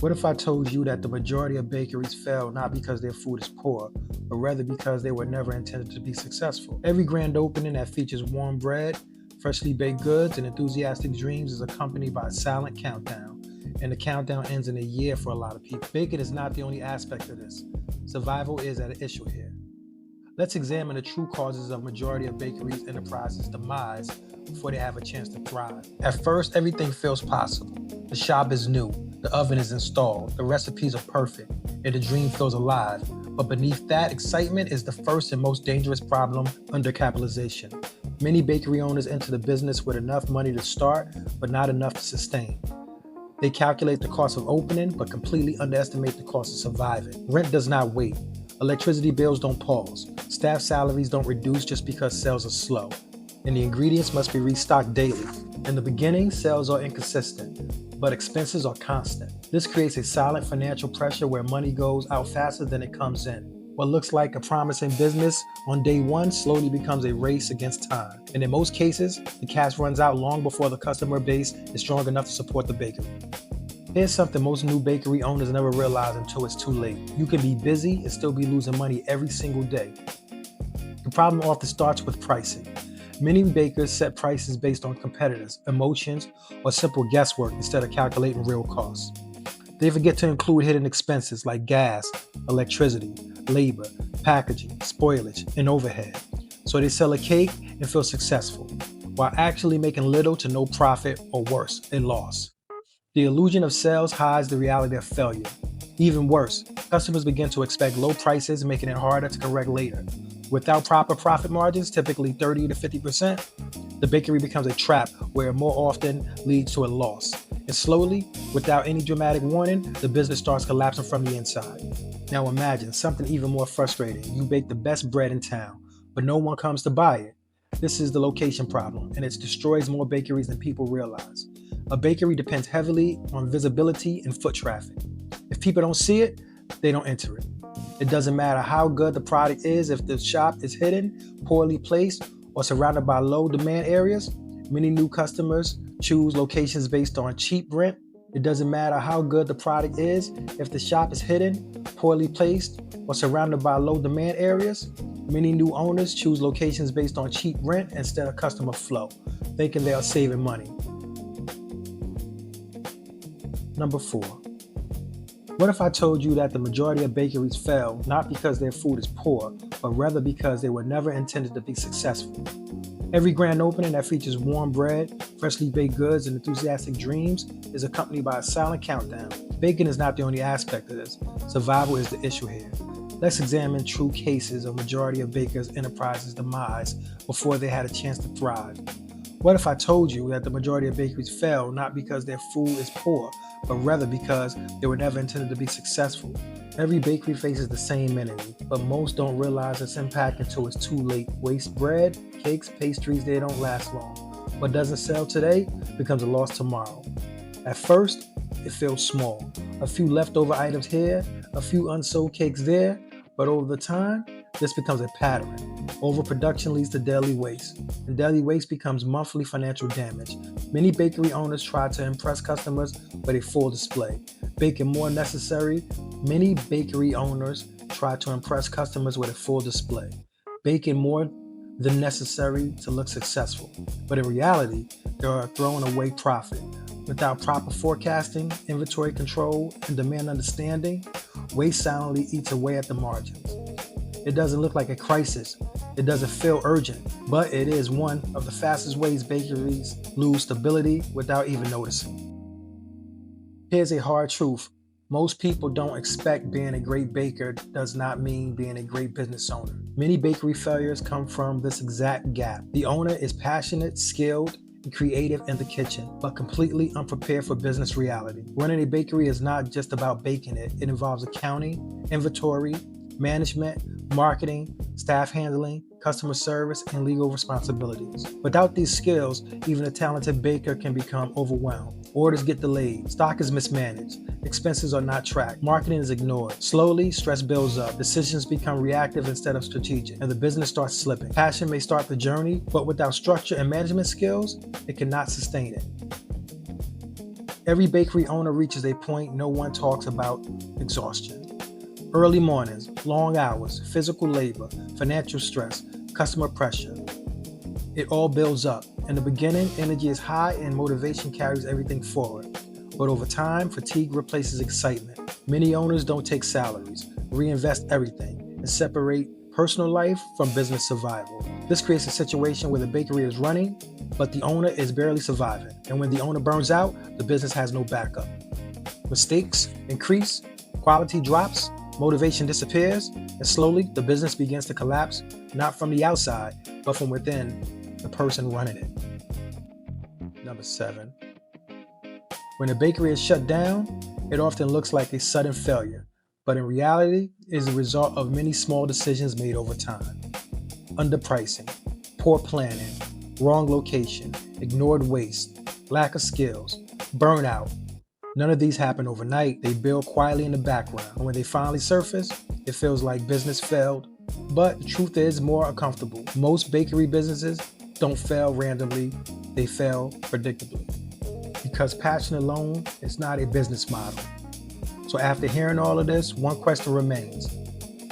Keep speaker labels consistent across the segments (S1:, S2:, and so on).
S1: What if I told you that the majority of bakeries fail not because their food is poor, but rather because they were never intended to be successful? Every grand opening that features warm bread, freshly baked goods, and enthusiastic dreams is accompanied by a silent countdown. And the countdown ends in a year for a lot of people. Baking is not the only aspect of this. Survival is at issue here. Let's examine the true causes of majority of bakeries enterprises' demise before they have a chance to thrive. At first, everything feels possible. The shop is new, the oven is installed, the recipes are perfect, and the dream feels alive. But beneath that excitement is the first and most dangerous problem: undercapitalization. Many bakery owners enter the business with enough money to start, but not enough to sustain. They calculate the cost of opening, but completely underestimate the cost of surviving. Rent does not wait. Electricity bills don't pause. Staff salaries don't reduce just because sales are slow. And the ingredients must be restocked daily. In the beginning, sales are inconsistent, but expenses are constant. This creates a silent financial pressure where money goes out faster than it comes in. What looks like a promising business on day one slowly becomes a race against time. And in most cases, the cash runs out long before the customer base is strong enough to support the bakery. Here's something most new bakery owners never realize until it's too late. You can be busy and still be losing money every single day. The problem often starts with pricing. Many bakers set prices based on competitors, emotions, or simple guesswork instead of calculating real costs. They forget to include hidden expenses like gas, electricity, labor, packaging, spoilage, and overhead. So they sell a cake and feel successful, while actually making little to no profit, or worse, a loss. The illusion of sales hides the reality of failure. Even worse, customers begin to expect low prices, making it harder to correct later. Without proper profit margins, typically 30 to 50%, the bakery becomes a trap where it more often leads to a loss. And slowly, without any dramatic warning, the business starts collapsing from the inside. Now imagine something even more frustrating. You bake the best bread in town, but no one comes to buy it. This is the location problem, and it destroys more bakeries than people realize. A bakery depends heavily on visibility and foot traffic. If people don't see it, they don't enter it. It doesn't matter how good the product is if the shop is hidden, poorly placed, or surrounded by low demand areas. Many new customers choose locations based on cheap rent. It doesn't matter how good the product is if the shop is hidden, poorly placed, or surrounded by low demand areas. Many new owners choose locations based on cheap rent instead of customer flow, thinking they are saving money. Number 4. What if I told you that the majority of bakeries fail not because their food is poor, but rather because they were never intended to be successful? Every grand opening that features warm bread, freshly baked goods, and enthusiastic dreams is accompanied by a silent countdown. Baking is not the only aspect of this. Survival is the issue here. Let's examine true cases of majority of bakers' enterprises' demise before they had a chance to thrive. What if I told you that the majority of bakeries fail not because their food is poor, but rather because they were never intended to be successful? Every bakery faces the same enemy, but most don't realize its impact until it's too late. Waste bread, cakes, pastries, they don't last long. What doesn't sell today becomes a loss tomorrow. At first, it feels small. A few leftover items here, a few unsold cakes there, but over the time, this becomes a pattern. Overproduction leads to daily waste, and daily waste becomes monthly financial damage. Many bakery owners try to impress customers with a full display. Many bakery owners try to impress customers with a full display, baking more than necessary to look successful. But in reality, they are throwing away profit. Without proper forecasting, inventory control, and demand understanding, waste silently eats away at the margins. It doesn't look like a crisis. It doesn't feel urgent, but it is one of the fastest ways bakeries lose stability without even noticing. Here's a hard truth. Most people don't expect being a great baker does not mean being a great business owner. Many bakery failures come from this exact gap. The owner is passionate, skilled, and creative in the kitchen, but completely unprepared for business reality. Running a bakery is not just about baking it. It involves accounting, inventory, management, marketing, staff handling, customer service, and legal responsibilities. Without these skills, even a talented baker can become overwhelmed. Orders get delayed, stock is mismanaged, expenses are not tracked, marketing is ignored. Slowly, stress builds up, decisions become reactive instead of strategic, and the business starts slipping. Passion may start the journey, but without structure and management skills, it cannot sustain it. Every bakery owner reaches a point no one talks about: exhaustion. Early mornings, long hours, physical labor, financial stress, customer pressure. It all builds up. In the beginning, energy is high and motivation carries everything forward. But over time, fatigue replaces excitement. Many owners don't take salaries, reinvest everything, and separate personal life from business survival. This creates a situation where the bakery is running, but the owner is barely surviving. And when the owner burns out, the business has no backup. Mistakes increase, quality drops, motivation disappears, and slowly the business begins to collapse, not from the outside, but from within the person running it. Number 7. When a bakery is shut down, it often looks like a sudden failure, but in reality, it is a result of many small decisions made over time. Underpricing, poor planning, wrong location, ignored waste, lack of skills, burnout. None of these happen overnight. They build quietly in the background. And when they finally surface, it feels like business failed. But the truth is more uncomfortable. Most bakery businesses don't fail randomly. They fail predictably. Because passion alone is not a business model. So after hearing all of this, one question remains.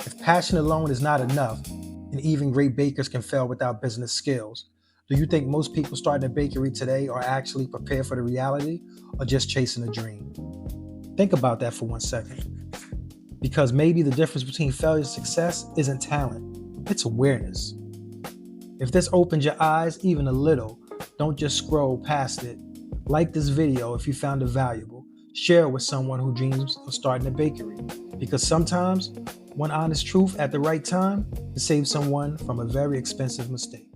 S1: If passion alone is not enough, and even great bakers can fail without business skills, do you think most people starting a bakery today are actually prepared for the reality or just chasing a dream? Think about that for 1 second. Because maybe the difference between failure and success isn't talent, it's awareness. If this opens your eyes even a little, don't just scroll past it. Like this video if you found it valuable. Share it with someone who dreams of starting a bakery. Because sometimes one honest truth at the right time can save someone from a very expensive mistake.